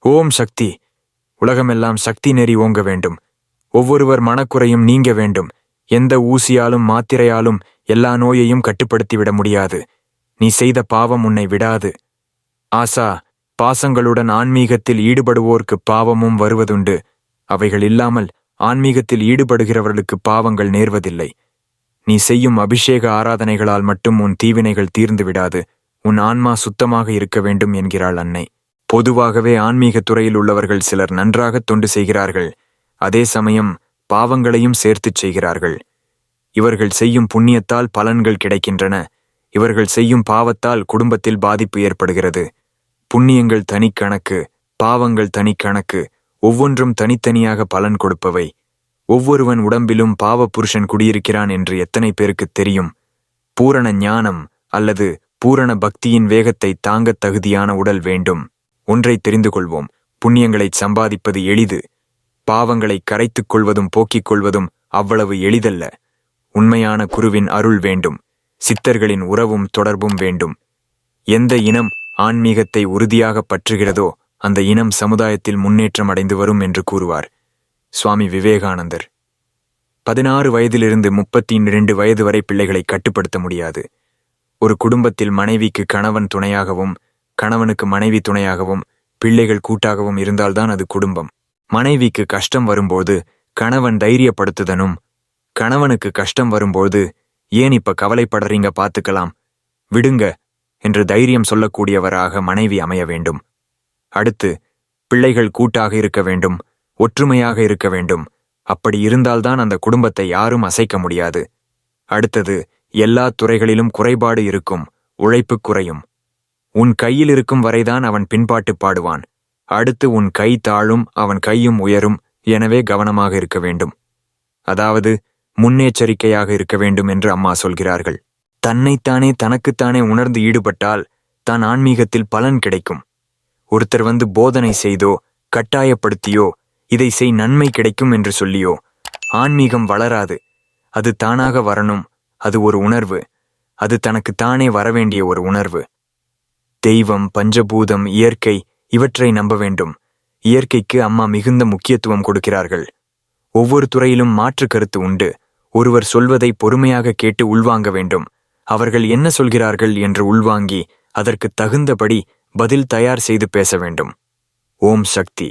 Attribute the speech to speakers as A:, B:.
A: ஓம் சக்தி. உலகமெல்லாம் சக்தி நெறி ஓங்க வேண்டும். ஒவ்வொருவர் மனக்குறையும் நீங்க வேண்டும். எந்த ஊசியாலும் மாத்திரையாலும் எல்லா நோயையும் கட்டுப்படுத்திவிட முடியாது. நீ செய்த பாவம் உன்னை விடாது. ஆசா பாசங்களுடன் ஆன்மீகத்தில் ஈடுபடுவோர்க்கு பாவமும் வருவதுண்டு. அவைகள் இல்லாமல் ஆன்மீகத்தில் ஈடுபடுகிறவர்களுக்கு பாவங்கள் நேர்வதில்லை. நீ செய்யும் அபிஷேக ஆராதனைகளால் மட்டும் உன் தீவினைகள் தீர்ந்து விடாது. உன் ஆன்மா சுத்தமாக இருக்க வேண்டும் என்கிறாள் அன்னை. பொதுவாகவே ஆன்மீக துறையில் உள்ளவர்கள் சிலர் நன்றாக தொண்டு செய்கிறார்கள். அதே சமயம் பாவங்களையும் சேர்த்துச் செய்கிறார்கள். இவர்கள் செய்யும் புண்ணியத்தால் பலன்கள் கிடைக்கின்றன. இவர்கள் செய்யும் பாவத்தால் குடும்பத்தில் பாதிப்பு ஏற்படுகிறது. புண்ணியங்கள் தனிக்கணக்கு, பாவங்கள் தனிக்கணக்கு. ஒவ்வொன்றும் தனித்தனியாக பலன் கொடுப்பவை. ஒவ்வொருவன் உடம்பிலும் பாவ புருஷன் குடியிருக்கிறான் என்று எத்தனை பேருக்குத் தெரியும்? பூரண ஞானம் அல்லது பூரண பக்தியின் வேகத்தை தாங்கத் தகுதியான உடல் வேண்டும். ஒன்றை தெரிந்து கொள்வோம். புண்ணியங்களைச் சம்பாதிப்பது எளிது. பாவங்களை கரைத்துக் கொள்வதும் போக்கிக் கொள்வதும் அவ்வளவு எளிதல்ல. உண்மையான குருவின் அருள் வேண்டும். சித்தர்களின் உறவும் தொடர்பும் வேண்டும். எந்த இனம் ஆன்மீகத்தை உறுதியாக பற்றுகிறதோ அந்த இனம் சமுதாயத்தில் முன்னேற்றம் அடைந்து வரும் என்று கூறுவார் சுவாமி விவேகானந்தர். 16 வயதிலிருந்து 32 வயது வரை பிள்ளைகளை கட்டுப்படுத்த முடியாது. ஒரு குடும்பத்தில் மனைவிக்கு கணவன் துணையாகவும், கணவனுக்கு மனைவி துணையாகவும், பிள்ளைகள் கூட்டாகவும் இருந்தால்தான் அது குடும்பம். மனைவிக்கு கஷ்டம் வரும்போது கணவன் தைரியப்படுத்துதனும், கணவனுக்கு கஷ்டம் வரும்போது ஏன் இப்ப கவலைப்படுறீங்க, பார்த்துக்கலாம், விடுங்க என்று தைரியம் சொல்லக்கூடியவராக மனைவி அமைய வேண்டும். அடுத்து பிள்ளைகள் கூட்டாக இருக்க வேண்டும், ஒற்றுமையாக இருக்க வேண்டும். அப்படி இருந்தால்தான் அந்த குடும்பத்தை யாரும் அசைக்க முடியாது. அடுத்தது எல்லா துறைகளிலும் குறைபாடு இருக்கும், உழைப்பு குறையும். உன் கையில் இருக்கும் வரைதான் அவன் பின்பாட்டு பாடுவான். அடுத்து உன் கை தாழும், அவன் கையும் உயரும். எனவே கவனமாக இருக்க வேண்டும். அதாவது முன்னெச்சரிக்கையாக இருக்க வேண்டும் என்று அம்மா சொல்கிறார்கள். தன்னைத்தானே தனக்குத்தானே உணர்ந்து ஈடுபட்டால் தான் ஆன்மீகத்தில் பலன் கிடைக்கும். ஒருத்தர் வந்து போதனை செய்தோ கட்டாயப்படுத்தியோ இதை செய் நன்மை கிடைக்கும் என்று சொல்லியோ ஆன்மீகம் வளராது. அது தானாக வரணும். அது ஒரு உணர்வு. அது தனக்குத்தானே வரவேண்டிய ஒரு உணர்வு. தெய்வம், பஞ்சபூதம், இயற்கை இவற்றை நம்ப வேண்டும். இயற்கைக்கு அம்மா மிகுந்த முக்கியத்துவம் கொடுக்கிறார்கள். ஒவ்வொரு துறையிலும் மாற்று கருத்து உண்டு. ஒருவர் சொல்வதை பொறுமையாக கேட்டு உள்வாங்க வேண்டும். அவர்கள் என்ன சொல்கிறார்கள் என்று உள்வாங்கி அதற்கு தகுந்தபடி பதில் தயார் செய்து பேச வேண்டும். ஓம் சக்தி.